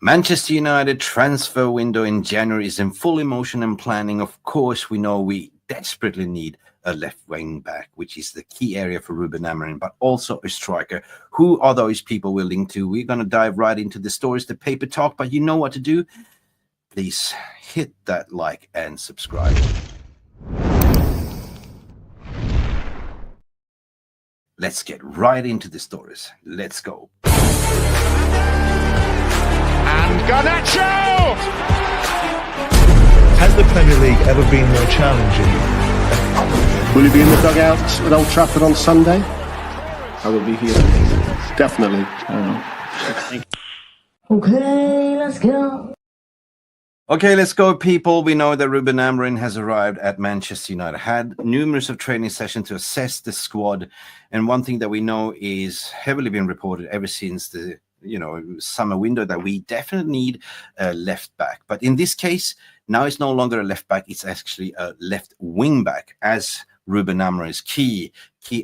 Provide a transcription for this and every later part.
Manchester United transfer window in January is in full emotion and planning. Of course, we know we desperately need a left wing back, which is the key area for Ruben Amorim, but also a striker. Who are those people we're linked to? We're going to dive right into the stories, the paper talk, but you know what to do. Please hit that like and subscribe. Let's get right into the stories. Let's go. And Garnacho! Has the Premier League ever been more challenging? Will you be in the dugout at Old Trafford on Sunday? I will be here. Definitely. Okay, let's go. Okay, let's go, people. We know that Ruben Amorim has arrived at Manchester United, had numerous of training sessions to assess the squad. And one thing that we know is heavily been reported ever since the summer window that we definitely need a left back. But in this case, now it's no longer a left back, it's actually a left wing back, as Ruben Amorim's key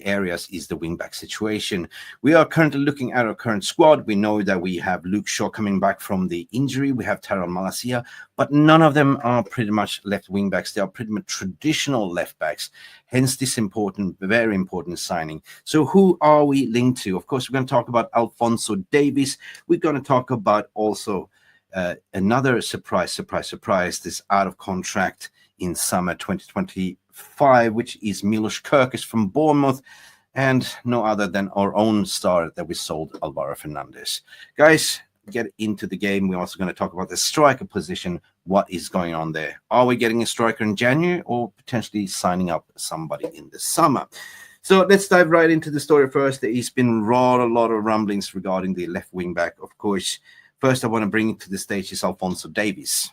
areas is the wing back situation. We are currently looking at our current squad. We know that we have Luke Shaw coming back from the injury. We have Tyrell Malacia, but none of them are pretty much left wing backs. They are pretty much traditional left backs. Hence this important, very important signing. So who are we linked to? Of course, we're going to talk about Alphonso Davies. We're going to talk about also another surprise, this out of contract in summer 2025, which is Milos Kerkes from Bournemouth, and no other than our own star that we sold, Alvaro Fernandez. Guys, get into the game. We're also going to talk about the striker position. What is going on there? Are we getting a striker in January or potentially signing up somebody in the summer? So let's dive right into the story first. There's been a lot of rumblings regarding the left wing back. Of course, first I want to bring to the stage is Alphonso Davies.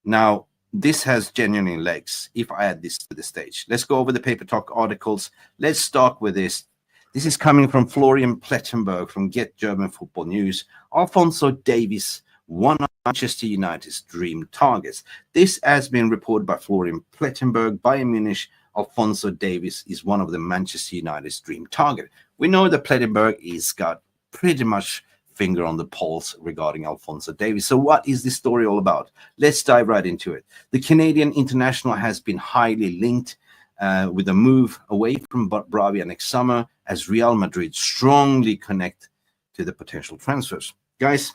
Now, this has genuine legs if I add this to the stage. Let's go over the paper talk articles. Let's start with this. This is coming from Florian Plettenberg from Get German Football News. Alphonso Davies, one of Manchester United's dream targets. This has been reported by Florian Plettenberg. Bayern Munich, Alphonso Davies is one of the Manchester United's dream target. We know that Plettenberg is got pretty much finger on the pulse regarding Alphonso Davies. So what is this story all about? Let's dive right into it. The Canadian international has been highly linked with a move away from Bravia next summer, as Real Madrid strongly connect to the potential transfers. Guys,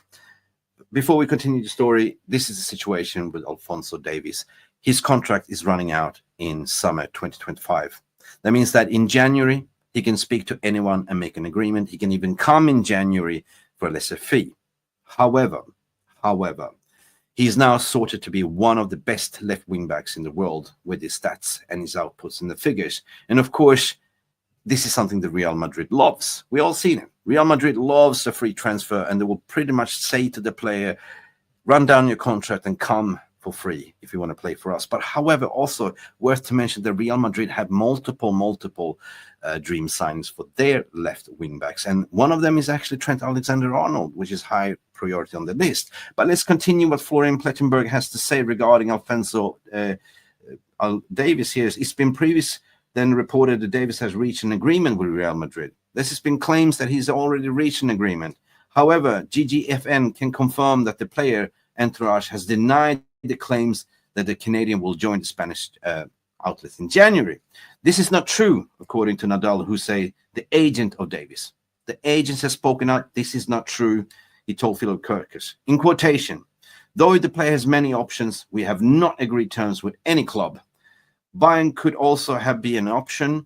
before we continue the story, this is the situation with Alphonso Davies. His contract is running out in summer 2025. That means that in January, he can speak to anyone and make an agreement. He can even come in January for a lesser fee. However, he's now sorted to be one of the best left wing backs in the world with his stats and his outputs and the figures. And of course, this is something that Real Madrid loves. We all seen it. Real Madrid loves a free transfer, and they will pretty much say to the player, run down your contract and come for free if you want to play for us. But however, also worth to mention that Real Madrid have multiple dream signings for their left wing backs, and one of them is actually Trent Alexander-Arnold, which is high priority on the list. But let's continue what Florian Plettenberg has to say regarding Alphonso Davies here. It's been then reported that Davies has reached an agreement with Real Madrid. This has been claims that he's already reached an agreement. However, GGFN can confirm that the player entourage has denied the claims that the Canadian will join the Spanish outlets in January. This is not true, according to Nadal, who say the agent of Davies. The agent has spoken out. This is not true, he told Philip Kerkes. In quotation, though the player has many options, we have not agreed terms with any club. Bayern could also be an option.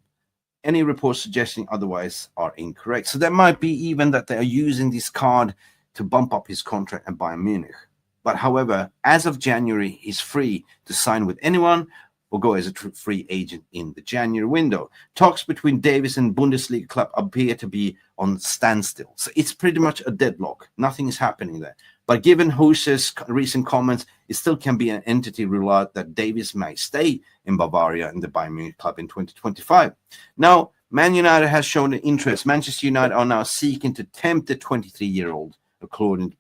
Any reports suggesting otherwise are incorrect. So there might be even that they are using this card to bump up his contract at Bayern Munich. But however, as of January, he's free to sign with anyone or go as a free agent in the January window. Talks between Davies and Bundesliga club appear to be on standstill. So it's pretty much a deadlock. Nothing is happening there. But given Huse's recent comments, it still can be an entity rule out that Davies may stay in Bavaria in the Bayern Munich club in 2025. Now, Man United has shown an interest. Manchester United are now seeking to tempt the 23-year-old, according to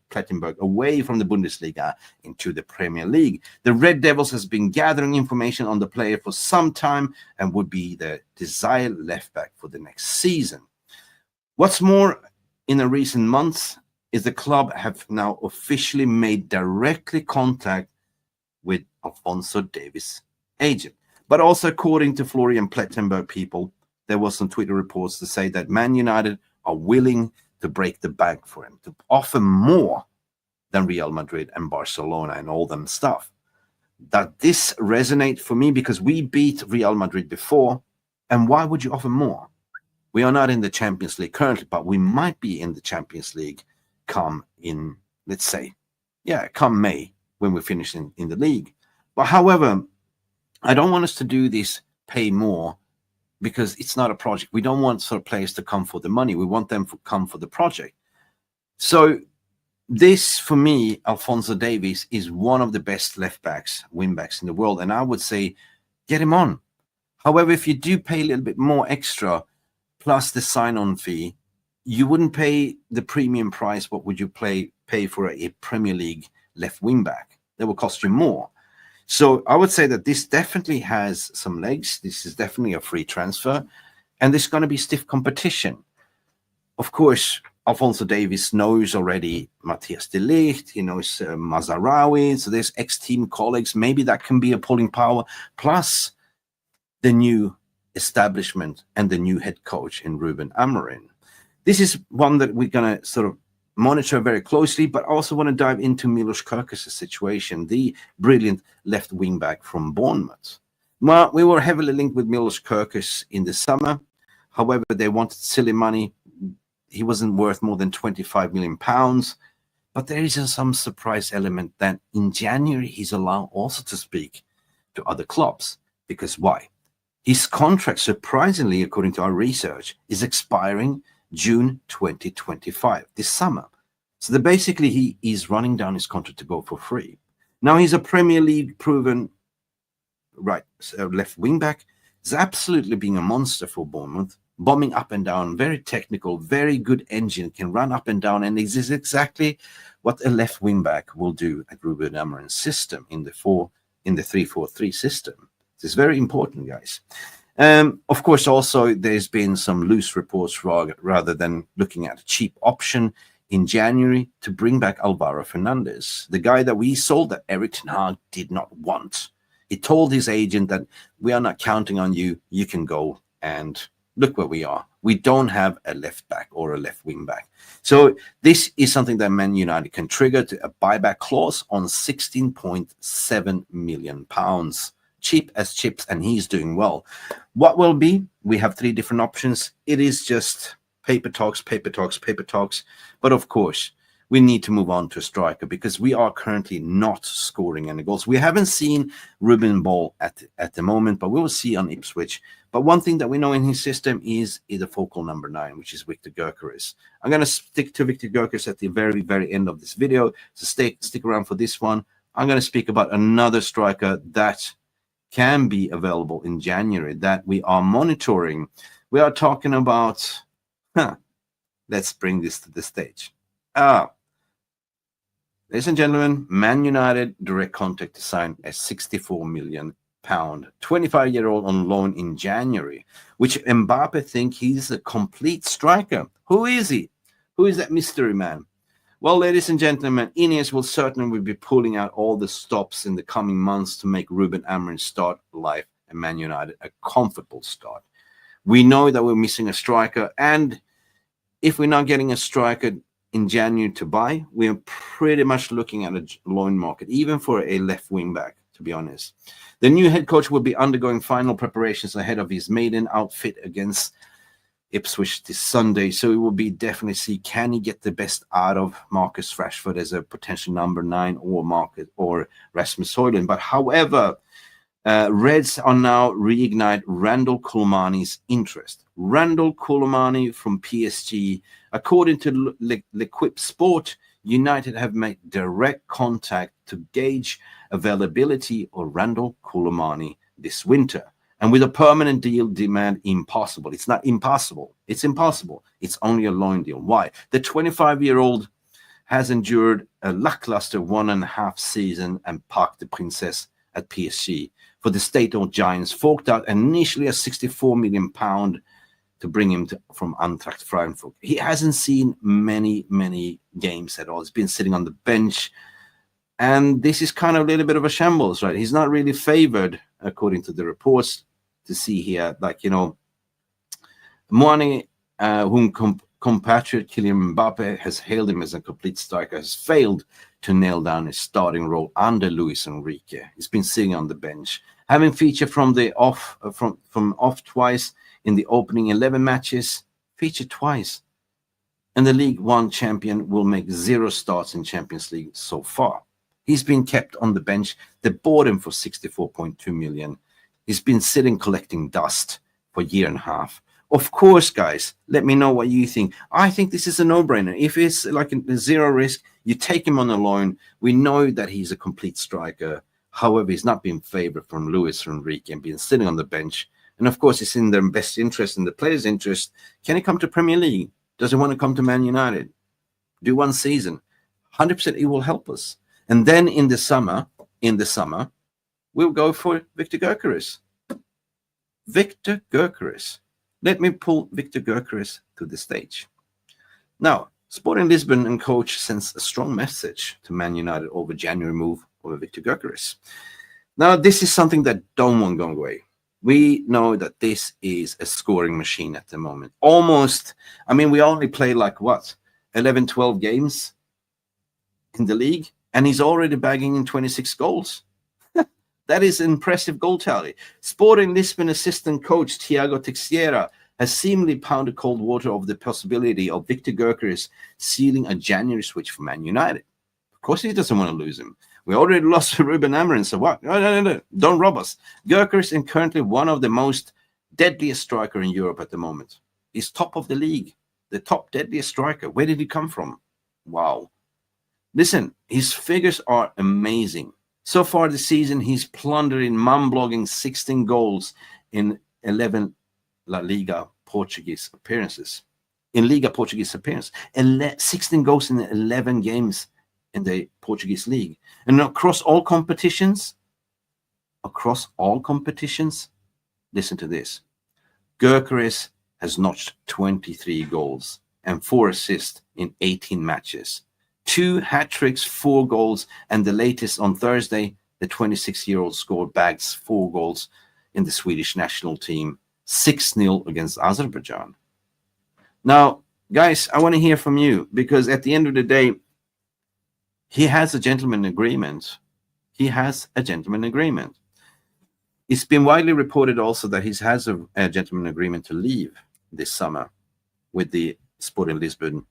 Plettenberg, away from the Bundesliga into the Premier League. The Red Devils has been gathering information on the player for some time and would be the desired left back for the next season. What's more, in the recent months, is the club have now officially made directly contact with Alphonso Davies' agent. But also, according to Florian Plettenberg people, there was some Twitter reports to say that Man United are willing to break the bank for him, to offer more than Real Madrid and Barcelona and all them stuff. That this resonate for me because we beat Real Madrid before, and why would you offer more? We are not in the Champions League currently, but we might be in the Champions League come in, let's say, come May when we finish in the league. But however, I don't want us to do this pay more because it's not a project. We don't want sort of players to come for the money. We want them to come for the project. So this, for me, Alphonso Davies is one of the best left backs, wing backs in the world. And I would say, get him on. However, if you do pay a little bit more extra, plus the sign-on fee, you wouldn't pay the premium price. What would you pay for a Premier League left wing back? That will cost you more. So I would say that this definitely has some legs. This is definitely a free transfer. And there's going to be stiff competition. Of course, Alphonso Davies knows already Matthias de Ligt. He knows Mazraoui. So there's ex-team colleagues. Maybe that can be a pulling power. Plus the new establishment and the new head coach in Ruben Amorim. This is one that we're going to sort of monitor very closely, but also want to dive into Milos Kerkes' situation, the brilliant left wing back from Bournemouth. Well, we were heavily linked with Milos Kerkes in the summer. However, they wanted silly money. He wasn't worth more than £25 million. But there is some surprise element that in January, he's allowed also to speak to other clubs. Because why? His contract, surprisingly, according to our research, is expiring June 2025, this summer. So basically he is running down his contract to go for free. Now he's a Premier League proven left wing back. He's absolutely being a monster for Bournemouth, bombing up and down, very technical, very good engine, can run up and down, and this is exactly what a left wing back will do at Ruben Amorim's system in the 3-4-3 system. This is very important, guys. Of course, also, there's been some loose reports rather than looking at a cheap option in January to bring back Alvaro Fernandez, the guy that we sold that Erik ten Hag did not want. He told his agent that we are not counting on you. You can go, and look where we are. We don't have a left back or a left wing back. So this is something that Man United can trigger to a buyback clause on £16.7 million. Cheap as chips, and he's doing well. What will be? We have three different options. It is just paper talks. But of course, we need to move on to a striker because we are currently not scoring any goals. We haven't seen Ruben ball at the moment, but we will see on Ipswich. But one thing that we know in his system is the focal number 9, which is Viktor Gyökeres. I'm going to stick to Viktor Gyökeres at the very, very end of this video. So stick around for this one. I'm going to speak about another striker that can be available in January that we are monitoring. We are talking about, let's bring this to the stage. Ladies and gentlemen, Man United direct contact to sign a £64 million, 25-year-old on loan in January, which Mbappe think he's a complete striker. Who is he? Who is that mystery man? Well, ladies and gentlemen, Ineos will certainly be pulling out all the stops in the coming months to make Ruben Amorim's start life and Man United a comfortable start. We know that we're missing a striker, and if we're not getting a striker in January to buy, we're pretty much looking at a loan market, even for a left wing back, to be honest. The new head coach will be undergoing final preparations ahead of his maiden outfit against Ipswich this Sunday, so we will be definitely see can he get the best out of Marcus Rashford as a potential number 9 or Rasmus Højlund. But however, Reds are now reignite Randal Kolo interest. Randal Kolo from PSG, according to L'Equipe Sport, United have made direct contact to gauge availability of Randal Kolo this winter. And with a permanent deal demand impossible. It's not impossible. It's impossible. It's only a loan deal. Why? The 25-year-old has endured a lackluster 1.5 season and Parc des Princes at PSG for the state-owned Giants, forked out initially a £64 million to bring him from Eintracht Frankfurt. He hasn't seen many games at all. He's been sitting on the bench. And this is kind of a little bit of a shambles, right? He's not really favored, according to the reports, to see here. Like, you know, Muani, whom compatriot Kylian Mbappe has hailed him as a complete striker, has failed to nail down his starting role under Luis Enrique. He's been sitting on the bench, having featured from off twice in the opening 11 matches, featured twice. And the League One champion will make 0 starts in Champions League so far. He's been kept on the bench. They bought him for 64.2 million. He's been sitting collecting dust for a year and a half. Of course, guys, let me know what you think. I think this is a no-brainer. If it's like a 0 risk, you take him on a loan. We know that he's a complete striker. However, he's not been favored from Luis Enrique and been sitting on the bench. And of course, it's in their best interest, in the players' interest. Can he come to Premier League? Does he want to come to Man United? Do 1 season? 100% it will help us. And then in the summer, we'll go for Viktor Gyökeres. Viktor Gyökeres. Let me pull Viktor Gyökeres to the stage. Now, Sporting Lisbon and coach sends a strong message to Man United over January move of Viktor Gyökeres. Now, this is something that don't want to go away. We know that this is a scoring machine at the moment. Almost, I mean, we only play like what? 11, 12 games in the league, and he's already bagging in 26 goals. That is an impressive goal tally. Sporting Lisbon assistant coach Tiago Teixeira has seemingly pounded cold water over the possibility of Viktor Gyökeres sealing a January switch for Man United. Of course, he doesn't want to lose him. We already lost Ruben Amorim, so what? No. Don't rob us. Gyökeres is currently one of the most deadliest striker in Europe at the moment. He's top of the league, the top deadliest striker. Where did he come from? Wow. Listen, his figures are amazing. So far this season, he's plundered in mum-blogging 16 goals in 11 La Liga Portuguese appearances. In Liga Portuguese appearance. 16 goals in 11 games in the Portuguese league. And across all competitions, listen to this. Gyökeres has notched 23 goals and 4 assists in 18 matches. 2 hat-tricks, 4 goals, and the latest on Thursday, the 26-year-old scored bags 4 goals in the Swedish national team, 6-0 against Azerbaijan. Now, guys, I want to hear from you, because at the end of the day, he has a gentleman agreement. It's been widely reported also that he has a gentleman agreement to leave this summer with the Sporting Lisbon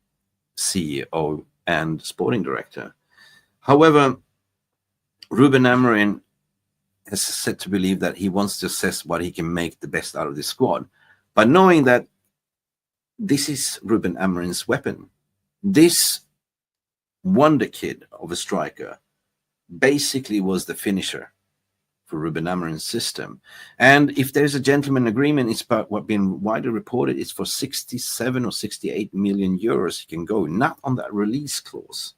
CEO and sporting director. However, Ruben Amorim has said to believe that he wants to assess what he can make the best out of the squad, but knowing that this is Ruben Amorim's weapon. This wonder kid of a striker basically was the finisher for Ruben Amorim's system. And if there's a gentleman agreement, it's about what been widely reported, it's for 67 or 68 million euros he can go, not on that release clause.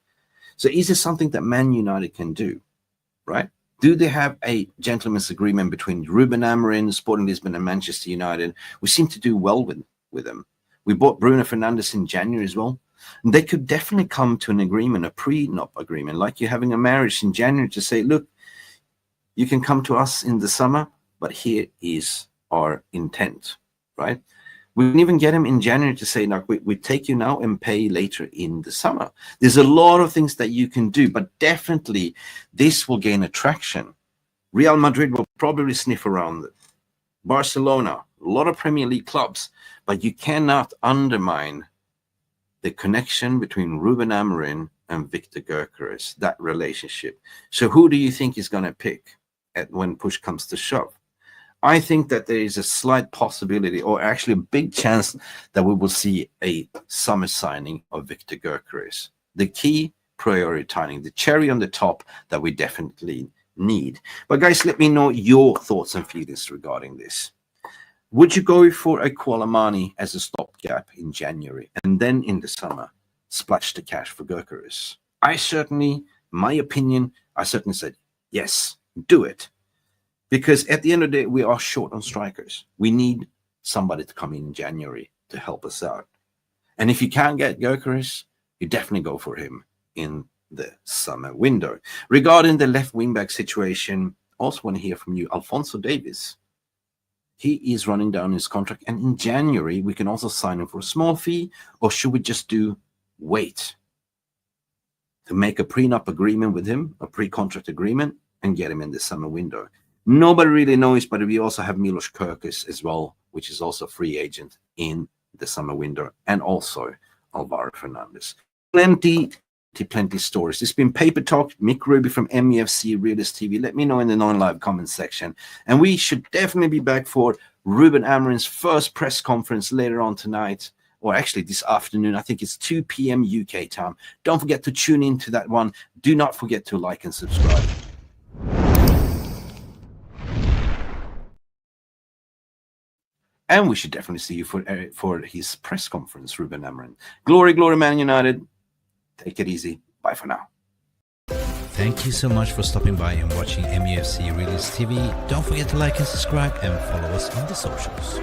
So is it something that Man United can do, right? Do they have a gentleman's agreement between Ruben Amorim, Sporting Lisbon, and Manchester United? We seem to do well with them. We bought Bruno Fernandez in January as well. And they could definitely come to an agreement, a prenup agreement, like you're having a marriage in January, to say, look, you can come to us in the summer, but here is our intent, right? We can even get him in January to say, like, we take you now and pay later in the summer. There's a lot of things that you can do, but definitely this will gain attraction. Real Madrid will probably sniff around it. Barcelona, a lot of Premier League clubs, but you cannot undermine the connection between Ruben Amorim and Viktor Gyökeres, that relationship. So who do you think is going to pick when push comes to shove? I think that there is a slight possibility, or actually a big chance, that we will see a summer signing of Viktor Gyökeres. The key prioritizing, the cherry on the top that we definitely need. But guys, let me know your thoughts and feelings regarding this. Would you go for a Kolo Muani as a stopgap in January, and then in the summer splash the cash for Gyökeres? I certainly said yes, do it. Because at the end of the day, we are short on strikers. We need somebody to come in January to help us out. And if you can't get Gyökeres, you definitely go for him in the summer window. Regarding the left wingback situation, also want to hear from you, Alphonso Davies. He is running down his contract, and in January we can also sign him for a small fee, or should we just wait to make a prenup agreement with him, a pre-contract agreement, and get him in the summer window? Nobody really knows, but we also have Milos Kerkes as well, which is also a free agent in the summer window, and also Alvaro Fernandez. Plenty stories. It's been Paper Talk, Mick Ruby from Mufc Realist TV. Let me know in the non-live comment section. And we should definitely be back for Ruben Amorim's first press conference later on tonight, or actually this afternoon. I think it's 2 p.m. UK time. Don't forget to tune in to that one. Do not forget to like and subscribe. And we should definitely see you for his press conference, Ruben Amorim. Glory, glory, Man United. Take it easy. Bye for now. Thank you so much for stopping by and watching Mufc Realist TV. Don't forget to like and subscribe and follow us on the socials.